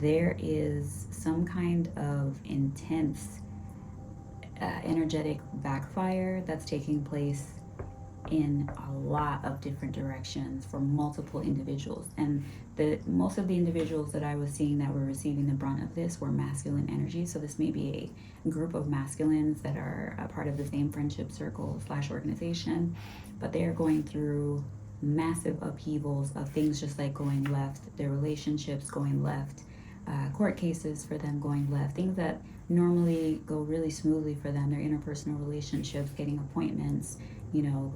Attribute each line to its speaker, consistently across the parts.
Speaker 1: there is some kind of intense energetic backfire that's taking place in a lot of different directions for multiple individuals. And the most of the individuals that I was seeing that were receiving the brunt of this were masculine energy. So this may be a group of masculines that are a part of the same friendship circle slash organization, but they are going through massive upheavals of things just like going left, their relationships going left, court cases for them going left, things that normally go really smoothly for them, their interpersonal relationships, getting appointments, you know,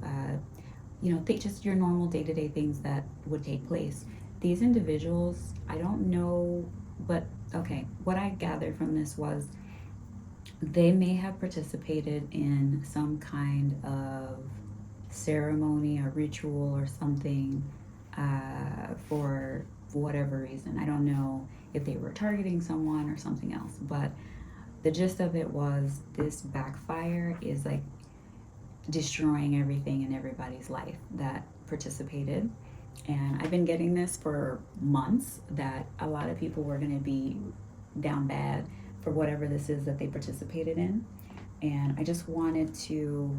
Speaker 1: just your normal day-to-day things that would take place. These individuals, I don't know, but okay, what I gathered from this was they may have participated in some kind of ceremony or ritual or something for whatever reason. I don't know if they were targeting someone or something else, but the gist of it was this backfire is like destroying everything in everybody's life that participated. And I've been getting this for months that a lot of people were going to be down bad for whatever this is that they participated in. And I just wanted to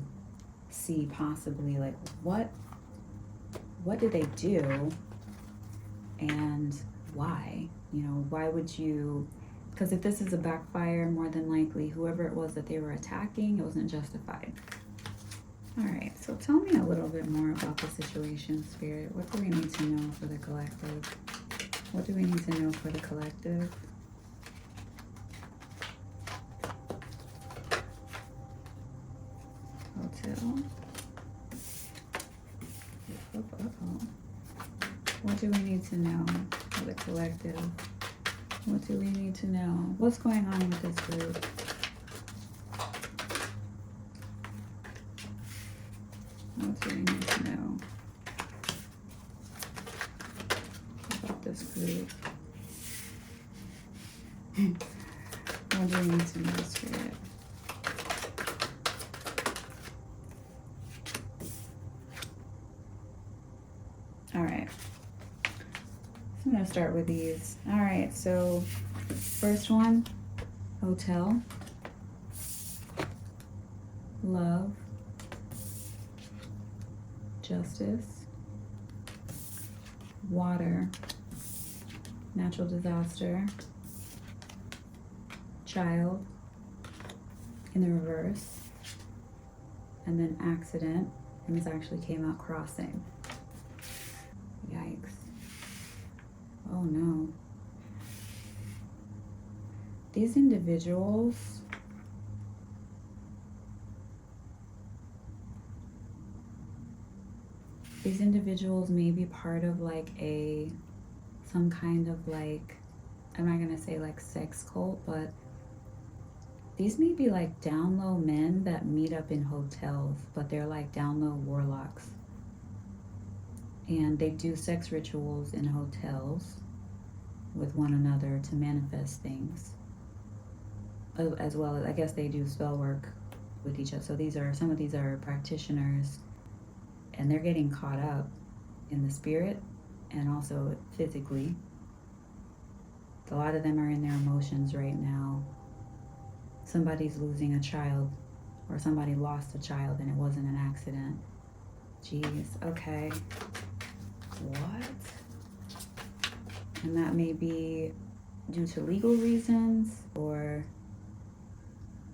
Speaker 1: see possibly like what did they do and why? You know, why would you, because if this is a backfire, more than likely whoever it was that they were attacking, it wasn't justified. All right, so tell me a little bit more about the situation, Spirit. What do we need to know for the collective? What do we need to know for the collective? Hotel. Uh-oh. What do we need to know for the collective? What do we need to know? What's going on with this group? What do we need to know about this group? What do we need to know, Spirit? All right. So I'm going to start with these. All right. So first one, hotel, love, justice, water, natural disaster, child in the reverse, and then accident, and this actually came out crossing. Yikes. Oh no. These individuals may be part of like some kind of like, I'm not gonna say like sex cult, but these may be like down low men that meet up in hotels, but they're like down low warlocks. And they do sex rituals in hotels with one another to manifest things. As well as, I guess they do spell work with each other. So some of these are practitioners, and they're getting caught up in the spirit and also physically. A lot of them are in their emotions right now. Somebody's losing a child, or somebody lost a child and it wasn't an accident. Jeez, okay. What? And that may be due to legal reasons, or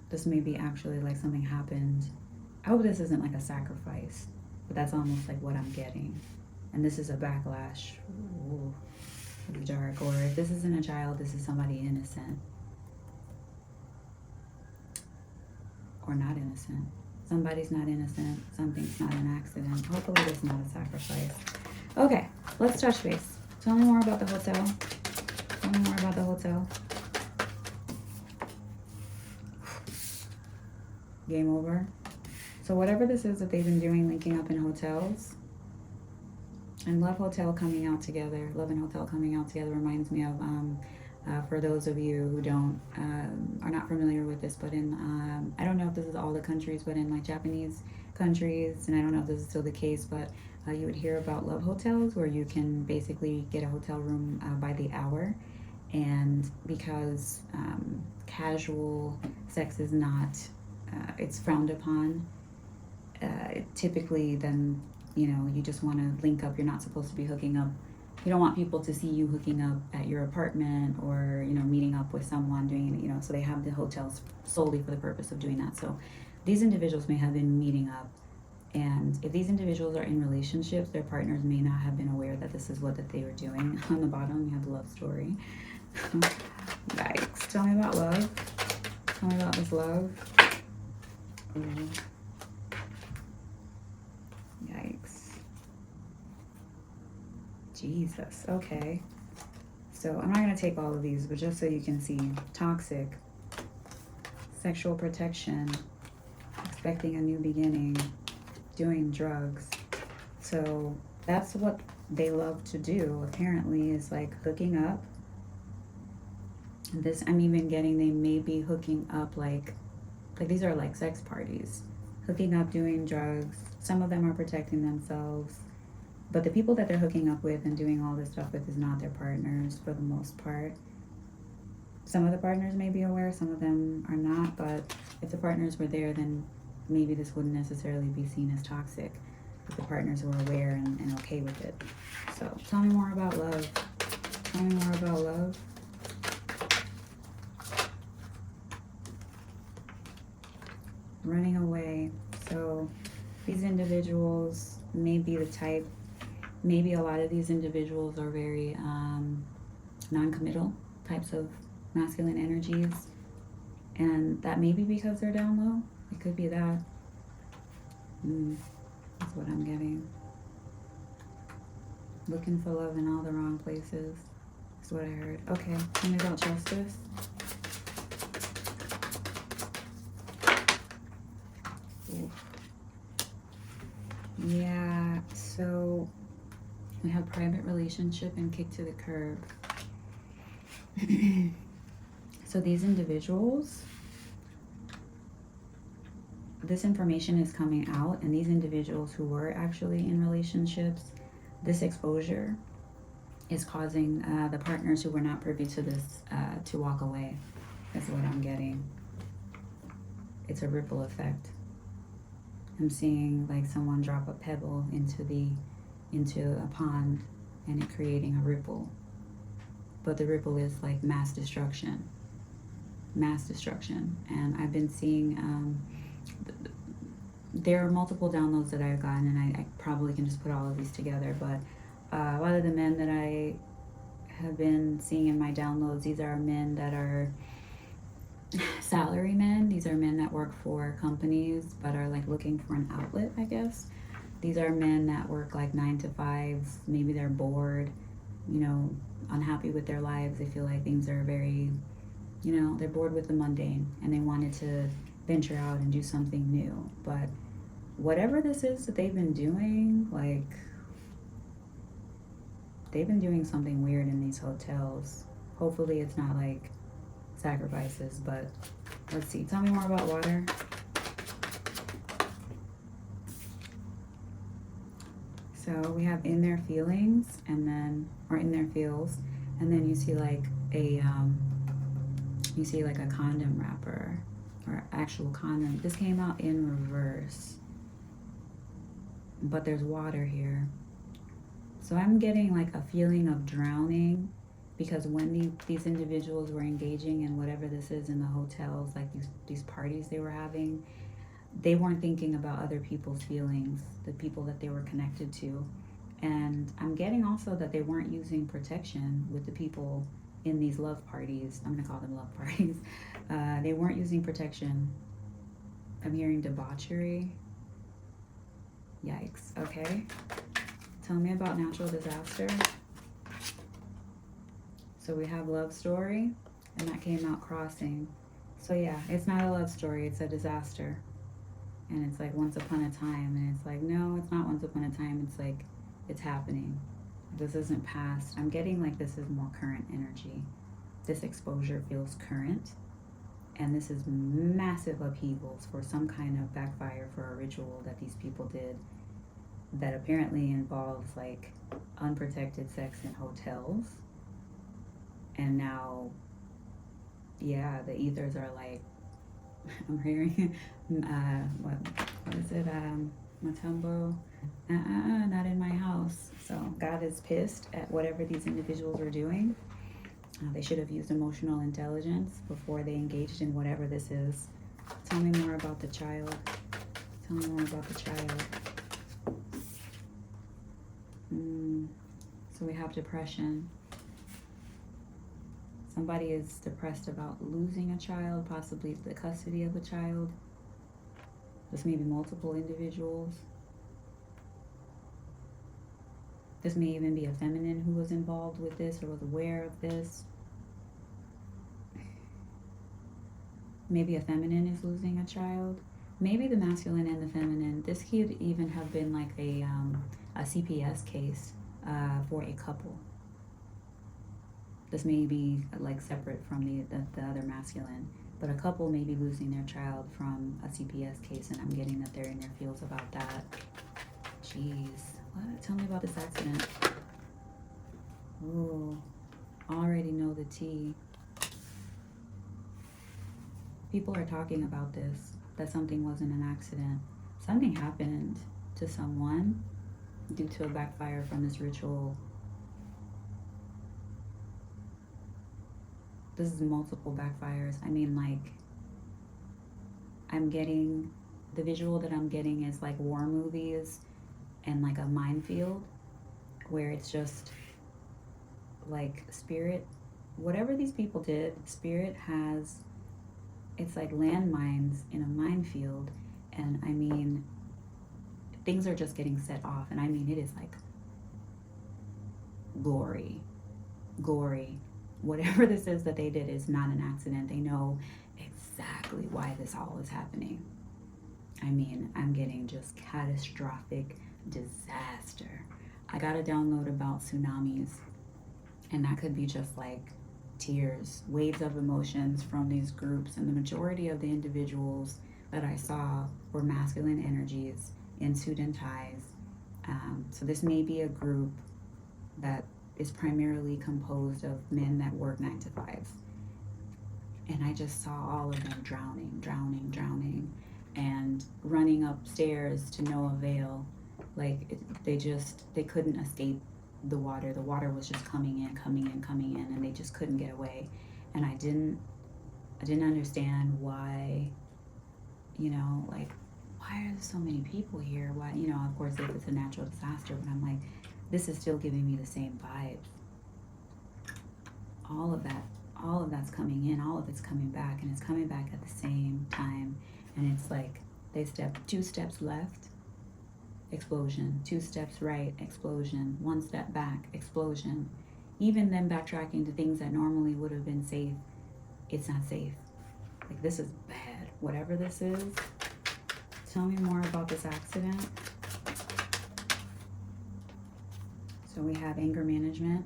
Speaker 1: this may be actually like something happened. I hope this isn't like a sacrifice, but that's almost like what I'm getting. And this is a backlash. Ooh, pretty dark. Or if this isn't a child, this is somebody innocent. Or not innocent. Somebody's not innocent. Something's not an accident. Hopefully it's not a sacrifice. Okay, let's touch base. Tell me more about the hotel. Tell me more about the hotel. Game over. So whatever this is that they've been doing, linking up in hotels, and Love Hotel coming out together, Love and Hotel coming out together reminds me of, for those of you who are not familiar with this, but in, I don't know if this is all the countries, but in like Japanese countries, and I don't know if this is still the case, but you would hear about love hotels where you can basically get a hotel room by the hour. And because casual sex is not, it's frowned upon, typically then, you just want to link up. You're not supposed to be hooking up. You don't want people to see you hooking up at your apartment or, meeting up with someone doing, so they have the hotels solely for the purpose of doing that. So these individuals may have been meeting up. And if these individuals are in relationships, their partners may not have been aware that this is what that they were doing. On the bottom, you have the love story. Yikes. Tell me about love. Tell me about this love. Ooh. Yikes. Jesus. Okay. So I'm not going to take all of these, but just so you can see. Toxic. Sexual protection. Expecting a new beginning. Doing drugs. So that's what they love to do, apparently, is like hooking up. This, I'm even getting, they may be hooking up like these are like sex parties. Hooking up, doing drugs. Some of them are protecting themselves. But the people that they're hooking up with and doing all this stuff with is not their partners for the most part. Some of the partners may be aware, some of them are not, but if the partners were there, then maybe this wouldn't necessarily be seen as toxic if the partners were aware and okay with it. So tell me more about love. Tell me more about love. Running away. So these individuals may be the type, maybe a lot of these individuals are very non-committal types of masculine energies. And that may be because they're down low. It could be that. That's what I'm getting. Looking for love in all the wrong places. That's what I heard. Okay, tell me about justice. Yeah, so we have private relationship and kick to the curb. So these individuals, this information is coming out, and these individuals who were actually in relationships, this exposure is causing the partners who were not privy to this to walk away. That's what I'm getting. It's a ripple effect. I'm seeing like someone drop a pebble into a pond and it creating a ripple. But the ripple is like mass destruction. And I've been seeing there are multiple downloads that I've gotten, and I probably can just put all of these together, but a lot of the men that I have been seeing in my downloads, these are men that are salary men. These are men that work for companies but are like looking for an outlet, I guess. These are men that work like 9 to 5s. Maybe they're bored, unhappy with their lives. They feel like things are very, they're bored with the mundane and they wanted to venture out and do something new. But whatever this is that they've been doing, like, they've been doing something weird in these hotels. Hopefully it's not like sacrifices, but let's see. Tell me more about water. So we have in their feelings, and then, or in their feels, and then you see like a condom wrapper or actual condom. This came out in reverse, but there's water here. So I'm getting like a feeling of drowning, because when these individuals were engaging in whatever this is in the hotels, like these parties they were having, they weren't thinking about other people's feelings, the people that they were connected to. And I'm getting also that they weren't using protection with the people in these love parties. I'm gonna call them love parties. They weren't using protection. I'm hearing debauchery. Yikes. Okay. Tell me about natural disaster. So we have love story, and that came out crossing. So yeah, it's not a love story, it's a disaster. And it's like once upon a time, and it's like, no, it's not once upon a time, it's like, it's happening. This isn't past. I'm getting like this is more current energy. This exposure feels current, and this is massive upheavals for some kind of backfire for a ritual that these people did that apparently involves like unprotected sex in hotels. And now, yeah, the ethers are like, I'm hearing, what is it, Matumbo, not in my house. So God is pissed at whatever these individuals were doing. They should have used emotional intelligence before they engaged in whatever this is. Tell me more about the child. Tell me more about the child. So we have depression. Somebody is depressed about losing a child, possibly the custody of a child. This may be multiple individuals. This may even be a feminine who was involved with this or was aware of this. Maybe a feminine is losing a child. Maybe the masculine and the feminine. This could even have been like a CPS case for a couple. This may be like separate from the other masculine, but a couple may be losing their child from a CPS case, and I'm getting that they're in their feels about that. Jeez, what? Tell me about this accident. Ooh, already know the tea. People are talking about this, that something wasn't an accident. Something happened to someone due to a backfire from this ritual. This is multiple backfires. I mean, like, I'm getting, the visual that I'm getting is like war movies and like a minefield where it's just like spirit, whatever these people did, spirit has, it's like landmines in a minefield. And I mean, things are just getting set off. And I mean, it is like gory. Whatever this is that they did is not an accident. They know exactly why this all is happening. I mean, I'm getting just catastrophic disaster. I got a download about tsunamis, and that could be just like tears, waves of emotions from these groups. And the majority of the individuals that I saw were masculine energies in suit and ties. So this may be a group that is primarily composed of men that work 9 to 5s. And I just saw all of them drowning, and running upstairs to no avail. Like they couldn't escape the water. The water was just coming in, and they just couldn't get away. And I didn't understand why, like, why are there so many people here? Why, of course, if it's a natural disaster, but I'm like, this is still giving me the same vibes. All of that's coming in, all of it's coming back, and it's coming back at the same time. And it's like they step 2 steps left, explosion, 2 steps right, explosion, 1 step back, explosion. Even them backtracking to things that normally would have been safe, it's not safe. Like, this is bad. Whatever this is, tell me more about this accident. So we have anger management,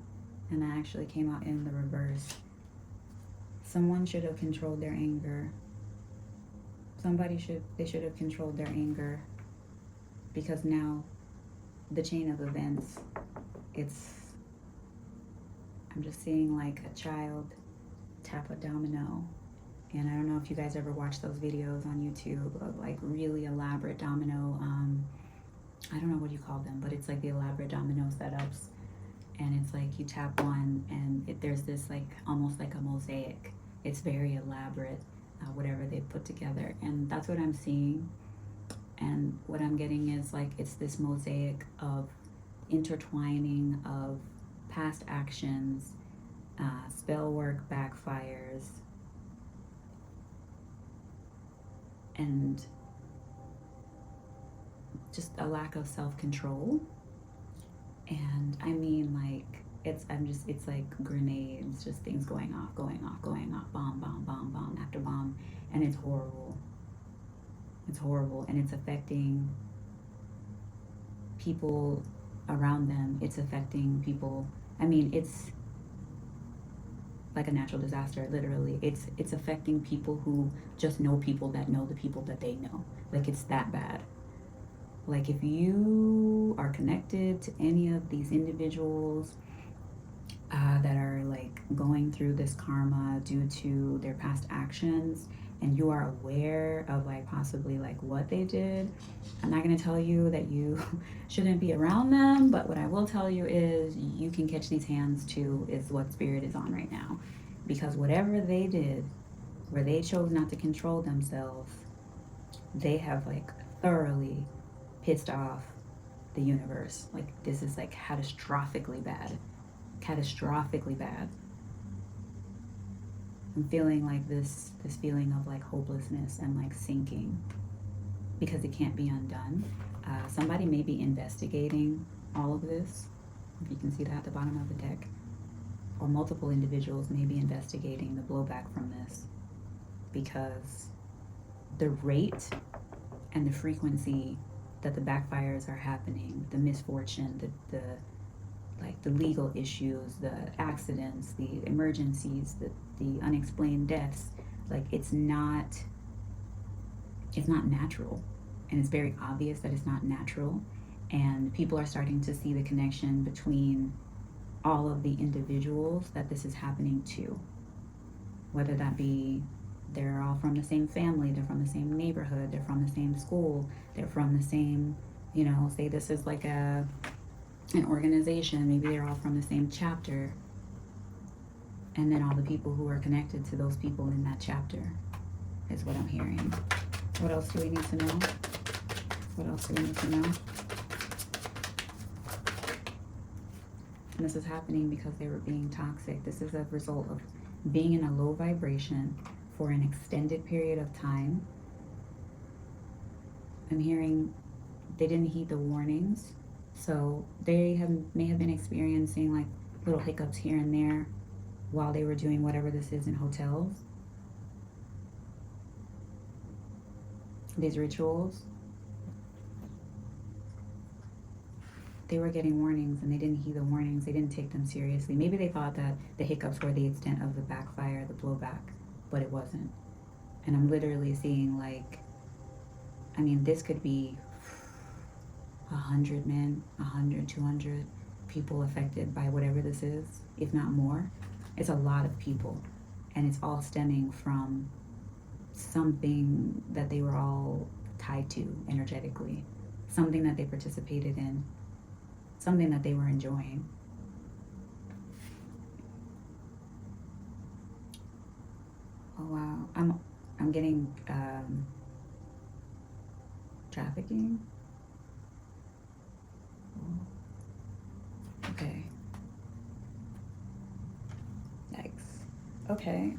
Speaker 1: and that actually came out in the reverse. Someone should have controlled their anger. They should have controlled their anger, because now the chain of events, I'm just seeing like a child tap a domino. And I don't know if you guys ever watch those videos on YouTube of like really elaborate domino, I don't know what you call them, but it's like the elaborate domino setups. And it's like you tap one and there's this like almost like a mosaic. It's very elaborate, whatever they put together. And that's what I'm seeing. And what I'm getting is like it's this mosaic of intertwining of past actions, spell work backfires, and just a lack of self-control. And I mean, like, it's like grenades, just things going off, bomb after bomb. And it's horrible. And it's affecting people around them. It's affecting people. I mean, it's like a natural disaster, literally. It's affecting people who just know people that know the people that they know. Like, it's that bad. Like, if you are connected to any of these individuals, that are like going through this karma due to their past actions, and you are aware of like possibly like what they did. I'm not going to tell you that you shouldn't be around them, but what I will tell you is you can catch these hands too, is what spirit is on right now. Because whatever they did, where they chose not to control themselves, they have like thoroughly pissed off the universe. Like this is like catastrophically bad. Catastrophically bad. I'm feeling like this feeling of like hopelessness and like sinking because it can't be undone. Somebody may be investigating all of this. If you can see that at the bottom of the deck. Or multiple individuals may be investigating the blowback from this because the rate and the frequency that the backfires are happening, the misfortune, the like the legal issues, the accidents, the emergencies, the unexplained deaths, like it's not natural. And it's very obvious that it's not natural. And people are starting to see the connection between all of the individuals that this is happening to. Whether that be they're all from the same family, they're from the same neighborhood, they're from the same school, they're from the same, say this is like an organization, maybe they're all from the same chapter. And then all the people who are connected to those people in that chapter is what I'm hearing. What else do we need to know? What else do we need to know? And this is happening because they were being toxic. This is a result of being in a low vibration for an extended period of time. I'm hearing they didn't heed the warnings. So they may have been experiencing like little hiccups here and there while they were doing whatever this is in hotels. These rituals. They were getting warnings and they didn't heed the warnings. They didn't take them seriously. Maybe they thought that the hiccups were the extent of the backfire, the blowback, but it wasn't. And I'm literally seeing like, this could be 100 men, 100, 200 people affected by whatever this is, if not more. It's a lot of people. And it's all stemming from something that they were all tied to energetically, something that they participated in, something that they were enjoying. Oh wow, I'm getting trafficking. Okay. Yikes. Okay.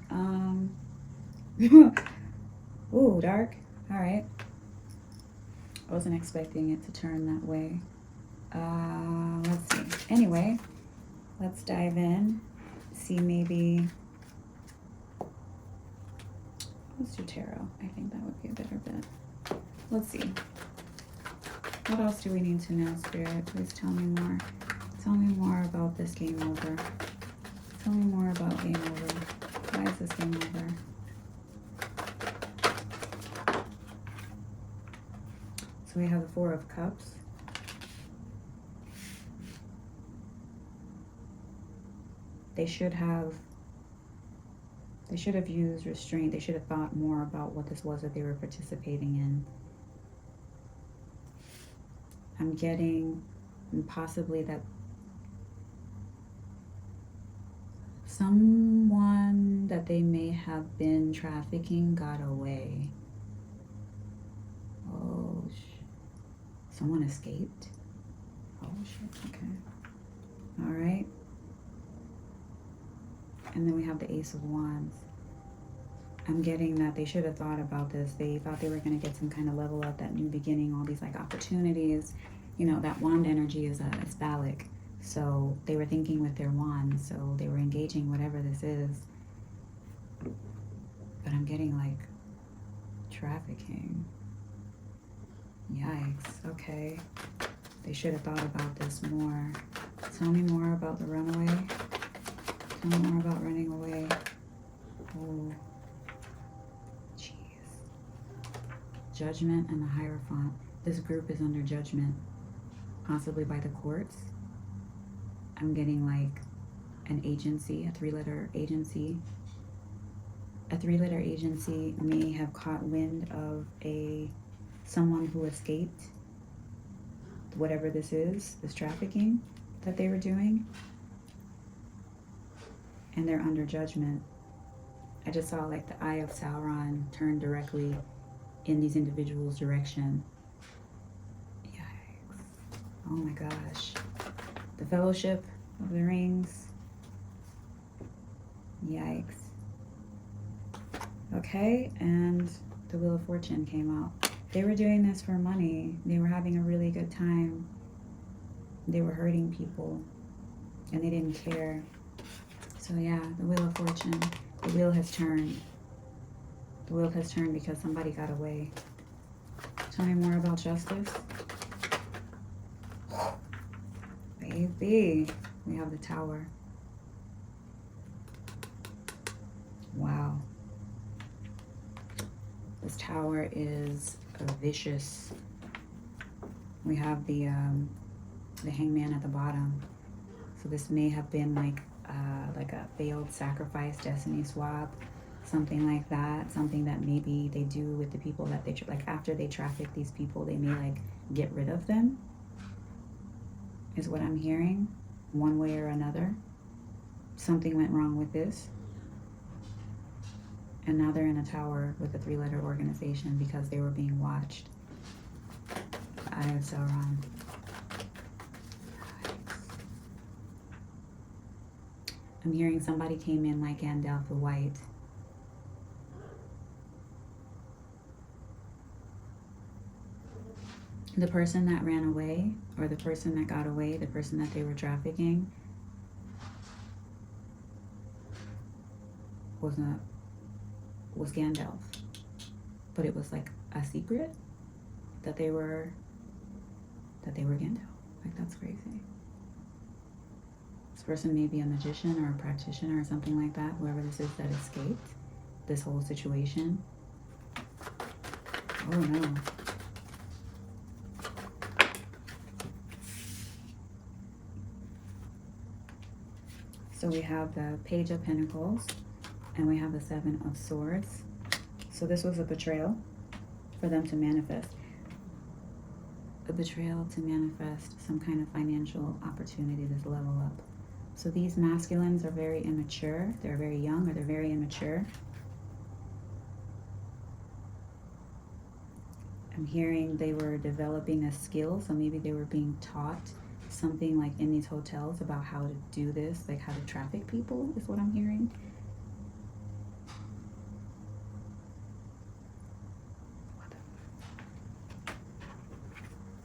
Speaker 1: Ooh, dark. All right. I wasn't expecting it to turn that way. Let's see. Anyway, let's dive in. See, maybe. Let's do tarot. I think that would be a better bet. Let's see. What else do we need to know, Spirit? Please tell me more. Tell me more about this game over. Tell me more about game over. Why is this game over? So we have the Four of Cups. They should have used restraint. They should have thought more about what this was that they were participating in. I'm getting possibly that someone that they may have been trafficking got away. Oh, someone escaped? Oh, shit, okay. All right. And then we have the Ace of Wands. I'm getting that they should have thought about this. They thought they were going to get some kind of level up, that new beginning, all these like opportunities. That wand energy is phallic. So they were thinking with their wand. So they were engaging whatever this is. But I'm getting like trafficking. Yikes. Okay. They should have thought about this more. Tell me more about the runaway. Tell me more about running away. Oh. Jeez. Judgment and the Hierophant. This group is under judgment. Possibly by the courts. I'm getting like an agency, a three-letter agency. A three-letter agency may have caught wind of someone who escaped whatever this is, this trafficking that they were doing, and they're under judgment. I just saw like the eye of Sauron turn directly in these individuals' direction. Yikes. Oh my gosh. The Fellowship of the Rings. Yikes. Okay, and the Wheel of Fortune came out. They were doing this for money. They were having a really good time. They were hurting people, and they didn't care. So yeah, the Wheel of Fortune, the wheel has turned. The wheel has turned because somebody got away. Tell me more about justice. Baby, we have the Tower. Wow. This Tower is vicious. We have the Hangman at the bottom. So this may have been like a failed sacrifice, destiny swap, something like that. Something that maybe they do with the people that they like after they traffic these people. They may like get rid of them. Is what I'm hearing, one way or another. Something went wrong with this. And now they're in a tower with a three-letter organization because they were being watched. Eye of Sauron. I'm hearing somebody came in like Gandalf the White. The person that ran away, or the person that got away, the person that they were trafficking, was Gandalf. But it was like a secret that they were Gandalf. Like, that's crazy. This person may be a magician or a practitioner or something like that, whoever this is that escaped this whole situation. Oh no. So we have the Page of Pentacles and we have the Seven of Swords. So this was a betrayal for them to manifest. A betrayal to manifest some kind of financial opportunity, this level up. So these masculines are very immature. They're very young or they're very immature. I'm hearing they were developing a skill. So maybe they were being taught something like in these hotels about how to do this, like how to traffic people is what I'm hearing.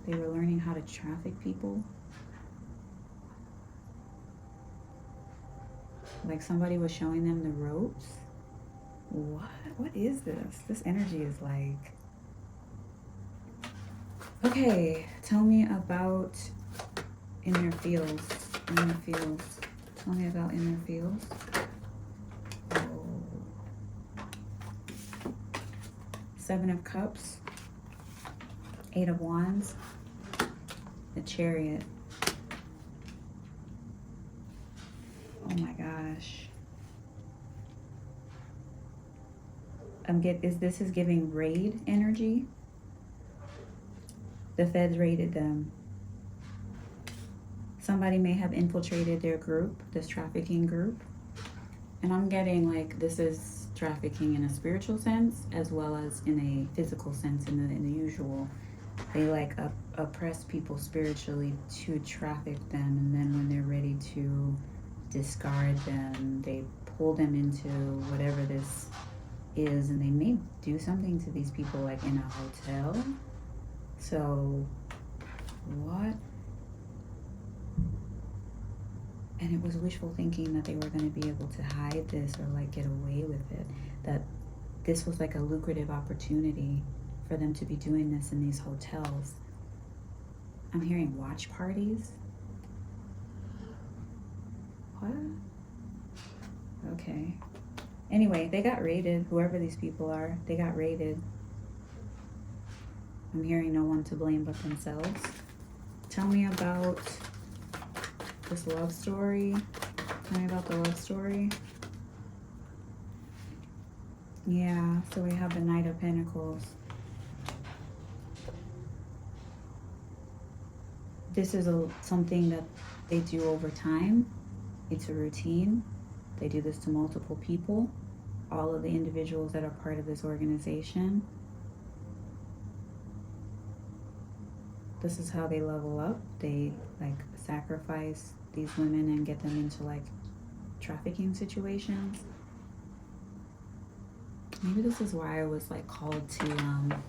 Speaker 1: They were learning how to traffic people. Like somebody was showing them the ropes. What is this? This energy is like... Okay, tell me about inner fields. Inner fields. Tell me about inner fields. Oh. Seven of Cups. Eight of Wands. The Chariot. Oh my gosh. This is giving raid energy. The feds raided them. Somebody may have infiltrated their group, this trafficking group. And I'm getting like this is trafficking in a spiritual sense as well as in a physical sense in the usual. They like oppress people spiritually to traffic them, and then when they're ready to discard them, they pull them into whatever this is, and they may do something to these people like in a hotel. So what? And it was wishful thinking that they were going to be able to hide this or like get away with it, that this was like a lucrative opportunity for them to be doing this in these hotels. I'm hearing watch parties. What? Okay. Anyway, they got raided. Whoever these people are, they got raided. I'm hearing no one to blame but themselves. Tell me about this love story. Tell me about the love story. Yeah, so we have the Knight of Pentacles. This is something that they do over time. It's a routine. They do this to multiple people. All of the individuals that are part of this organization. This is how they level up. They like sacrifice these women and get them into like trafficking situations. Maybe this is why I was like called to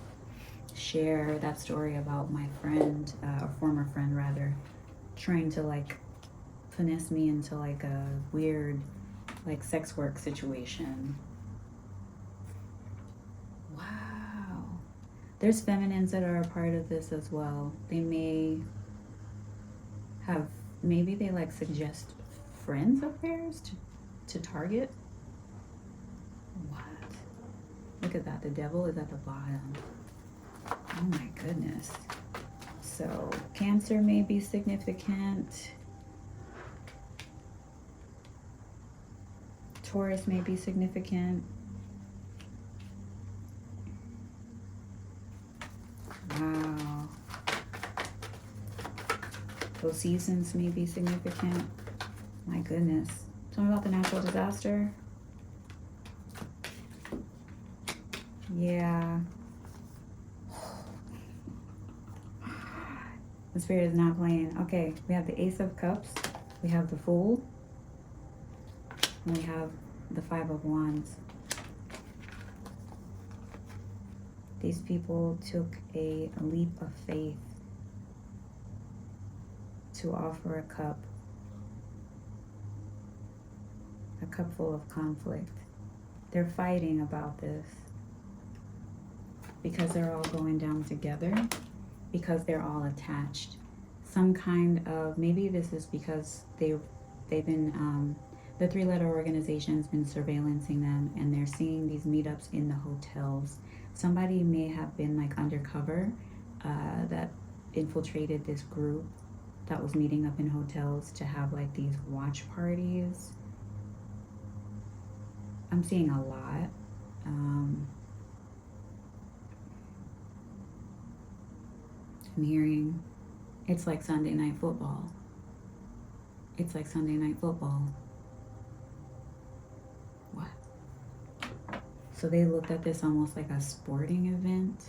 Speaker 1: share that story about my friend, a former friend rather, trying to like finesse me into like a weird like sex work situation. Wow. There's feminines that are a part of this as well. They may have, maybe they like suggest friends of theirs to target. What? Look at that. The devil is at the bottom. Oh my goodness. So Cancer may be significant. Taurus may be significant. Wow. Those seasons may be significant. My goodness. Tell me about the natural disaster. Yeah. The spirit is not playing. Okay, we have the Ace of Cups. We have the Fool. And we have the Five of Wands. These people took a leap of faith to offer a cup full of conflict. They're fighting about this because they're all going down together, because they're all attached. Some kind of, maybe this is because they've been, the three-letter organization has been surveillancing them, and they're seeing these meetups in the hotels. Somebody may have been like undercover that infiltrated this group that was meeting up in hotels to have like these watch parties. I'm seeing a lot. I'm hearing it's like Sunday night football. It's like Sunday night football. What? So they looked at this almost like a sporting event.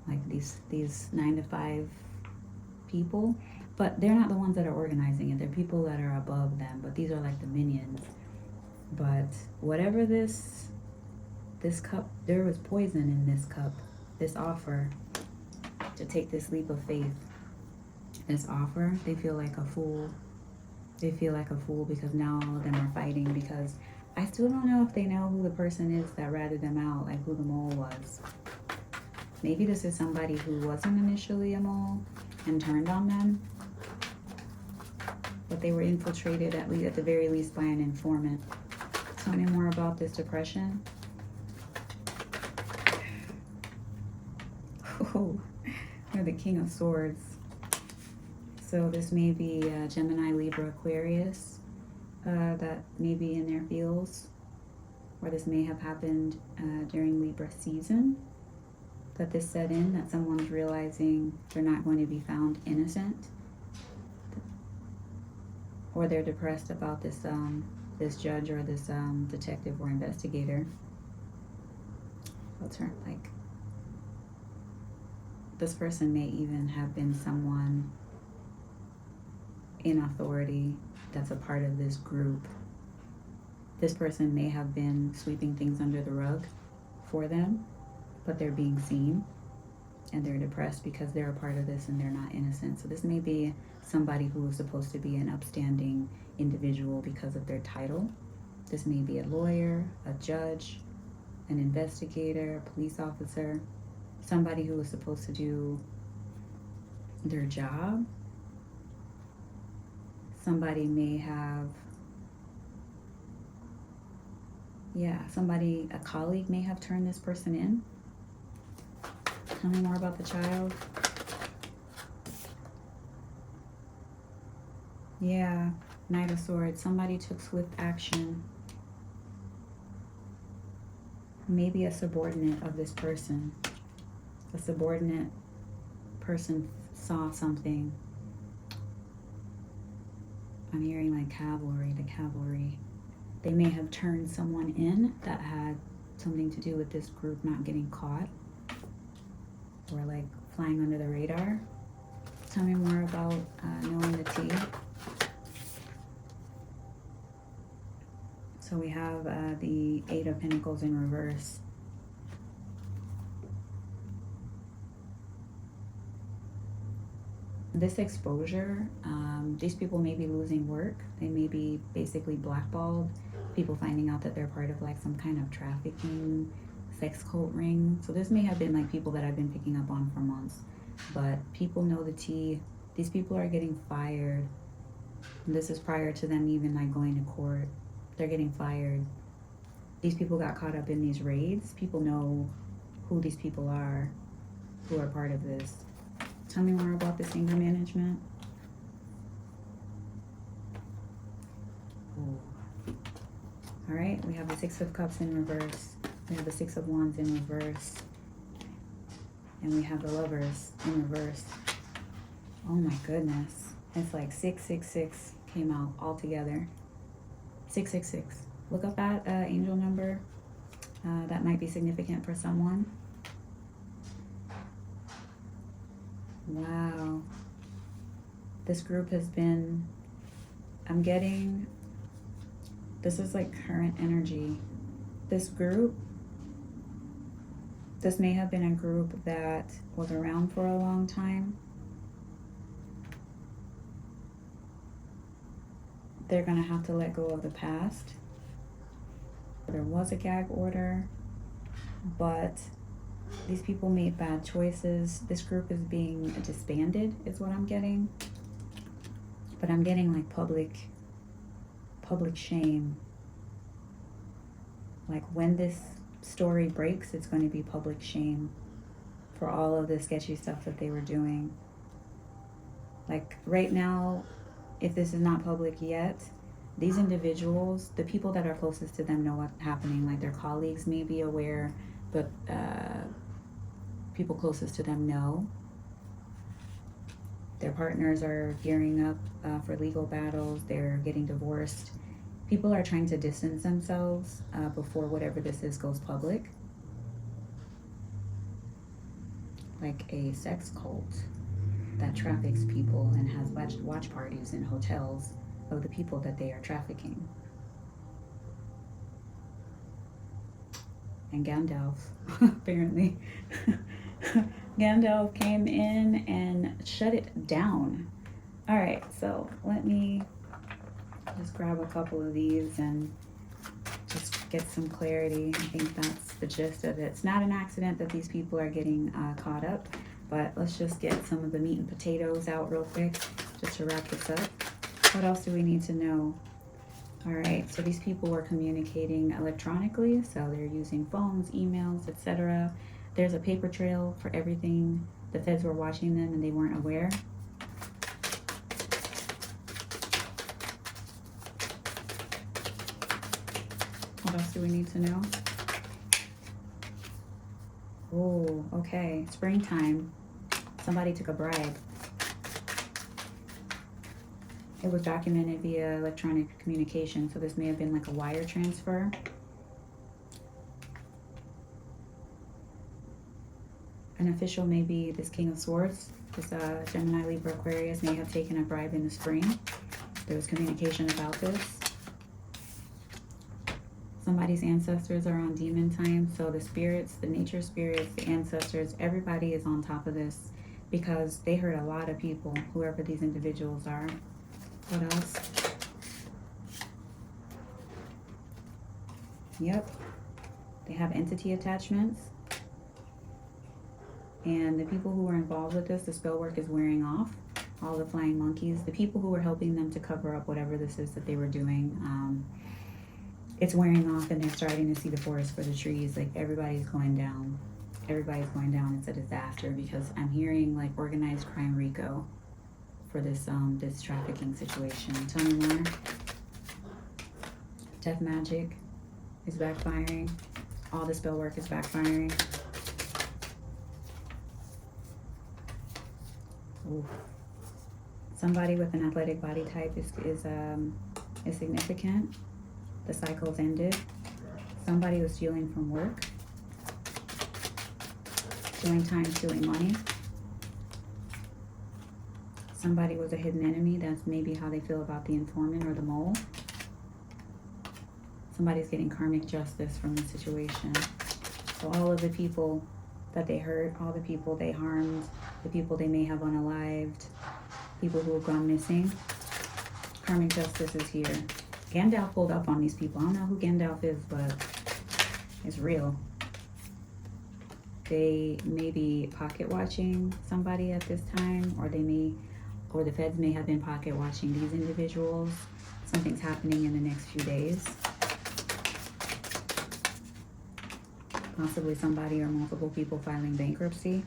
Speaker 1: Like these 9-to-5 people. But they're not the ones that are organizing it. They're people that are above them. But these are like the minions. But whatever this cup, there was poison in this cup. This offer to take this leap of faith. This offer, they feel like a fool. They feel like a fool because now all of them are fighting, because I still don't know if they know who the person is that ratted them out, like who the mole was. Maybe this is somebody who wasn't initially a mole and turned on them, but they were infiltrated at the very least by an informant. Tell me more about this depression. Oh, you're the King of Swords. So this may be Gemini, Libra, Aquarius that may be in their fields, or this may have happened during Libra season, that this set in, that someone's realizing they're not going to be found innocent, or they're depressed about this this judge or this detective or investigator. What's her, like, this person may even have been someone in authority that's a part of this group. This person may have been sweeping things under the rug for them, but they're being seen and they're depressed because they're a part of this and they're not innocent. So this may be somebody who is supposed to be an upstanding individual because of their title. This may be a lawyer, a judge, an investigator, a police officer, somebody who is supposed to do their job. Somebody may have, somebody, a colleague may have turned this person in. Tell me more about the child. Yeah, Knight of Swords. Somebody took swift action. Maybe a subordinate of this person. A subordinate person saw something. I'm hearing like cavalry, the cavalry. They may have turned someone in that had something to do with this group not getting caught or like flying under the radar. Tell me more about knowing the tea. So we have the Eight of Pentacles in reverse. This exposure, these people may be losing work. They may be basically blackballed. People finding out that they're part of like some kind of trafficking, sex cult ring. So this may have been like people that I've been picking up on for months. But people know the tea. These people are getting fired. This is prior to them even like going to court. They're getting fired. These people got caught up in these raids. People know who these people are who are part of this. Tell me more about this anger management. Ooh. All right, we have the Six of Cups in reverse. We have the Six of Wands in reverse. And we have the Lovers in reverse. Oh my goodness. It's like 666 came out all together. 666. Look up that angel number. That might be significant for someone. Wow. This group has been, I'm getting, this is like current energy. This group, this may have been a group that was around for a long time. They're going to have to let go of the past. There was a gag order, but these people made bad choices. This group is being disbanded is what I'm getting. But I'm getting like public shame. Like when this story breaks, it's going to be public shame for all of the sketchy stuff that they were doing. Like right now, if this is not public yet, these individuals, the people that are closest to them know what's happening. Like their colleagues may be aware, but people closest to them know. Their partners are gearing up for legal battles. They're getting divorced. People are trying to distance themselves before whatever this is goes public. Like a sex cult that traffics people and has watch parties in hotels of the people that they are trafficking. And Gandalf, apparently. Gandalf came in and shut it down. All right, so let me just grab a couple of these and just get some clarity. I think that's the gist of it. It's not an accident that these people are getting caught up, but let's just get some of the meat and potatoes out real quick just to wrap this up. What else do we need to know? All right, so these people were communicating electronically, so they're using phones, emails, etc. There's a paper trail for everything. The feds were watching them and they weren't aware. What else do we need to know? Oh, okay, springtime. Somebody took a bribe. It was documented via electronic communication, so this may have been like a wire transfer. An official may be this King of Swords. This Gemini, Libra, Aquarius may have taken a bribe in the spring. There was communication about this. Somebody's ancestors are on demon time, so the spirits, the nature spirits, the ancestors, everybody is on top of this because they hurt a lot of people, whoever these individuals are. What else? Yep. They have entity attachments. And the people who were involved with this, the spell work is wearing off. All the flying monkeys, the people who were helping them to cover up whatever this is that they were doing, it's wearing off and they're starting to see the forest for the trees. Like everybody's going down. Everybody's going down. It's a disaster because I'm hearing like organized crime RICO for this trafficking situation. Tell me more. Death magic is backfiring. All the spell work is backfiring. Ooh. Somebody with an athletic body type is significant. The cycle's ended. Somebody was stealing from work. Stealing time, stealing money. Somebody was a hidden enemy. That's maybe how they feel about the informant or the mole. Somebody's getting karmic justice from the situation. So all of the people that they hurt, all the people they harmed, the people they may have unalived, people who have gone missing, karmic justice is here. Gandalf pulled up on these people. I don't know who Gandalf is, but it's real. They may be pocket watching somebody at this time, or the feds may have been pocket watching these individuals. Something's happening in the next few days. Possibly somebody or multiple people filing bankruptcy.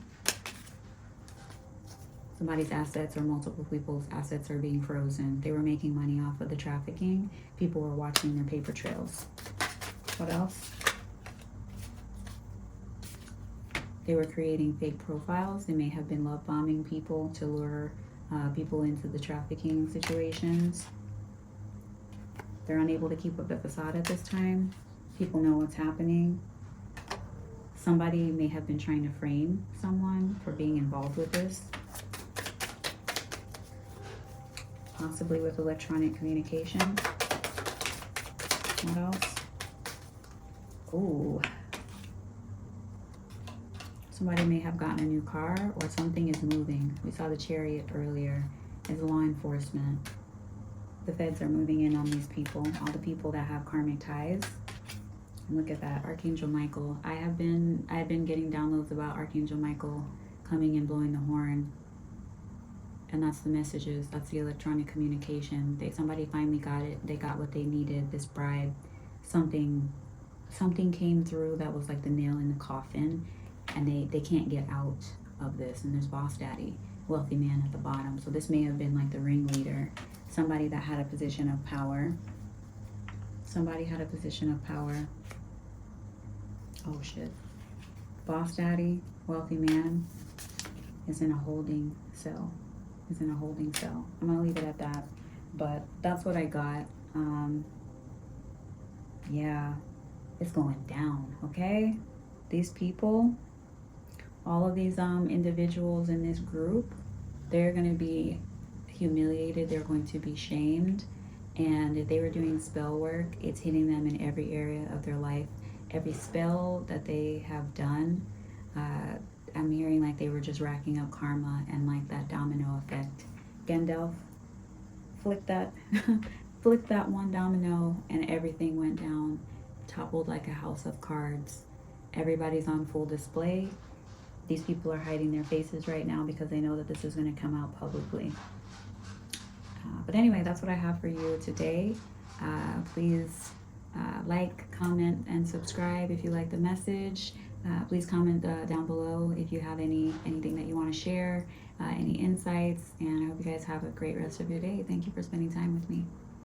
Speaker 1: Somebody's assets or multiple people's assets are being frozen. They were making money off of the trafficking. People were watching their paper trails. What else? They were creating fake profiles. They may have been love bombing people to lure people into the trafficking situations. They're unable to keep up the facade at this time. People know what's happening. Somebody may have been trying to frame someone for being involved with this. Possibly with electronic communication. What else? Ooh. Somebody may have gotten a new car, or something is moving. We saw the chariot earlier as law enforcement. The feds are moving in on these people, all the people that have karmic ties. And look at that, Archangel Michael. I have been getting downloads about Archangel Michael coming and blowing the horn. And that's the messages, that's the electronic communication. Somebody finally got it. They got what they needed, this bribe. Something came through that was like the nail in the coffin. And they can't get out of this. And there's Boss Daddy, wealthy man at the bottom. So this may have been like the ringleader. Somebody that had a position of power. Somebody had a position of power. Oh shit. Boss Daddy, wealthy man, is in a holding cell. I'm gonna leave it at that. But that's what I got. Yeah, it's going down, okay? These people, all of these individuals in this group, they're going to be humiliated. They're going to be shamed. And if they were doing spell work, it's hitting them in every area of their life. Every spell that they have done, I'm hearing like they were just racking up karma and like that domino effect. Gandalf, flick that one domino and everything went down, toppled like a house of cards. Everybody's on full display. These people are hiding their faces right now because they know that this is going to come out publicly. But anyway, that's what I have for you today. Please like, comment, and subscribe if you like the message. Please comment down below if you have anything that you want to share, any insights. And I hope you guys have a great rest of your day. Thank you for spending time with me.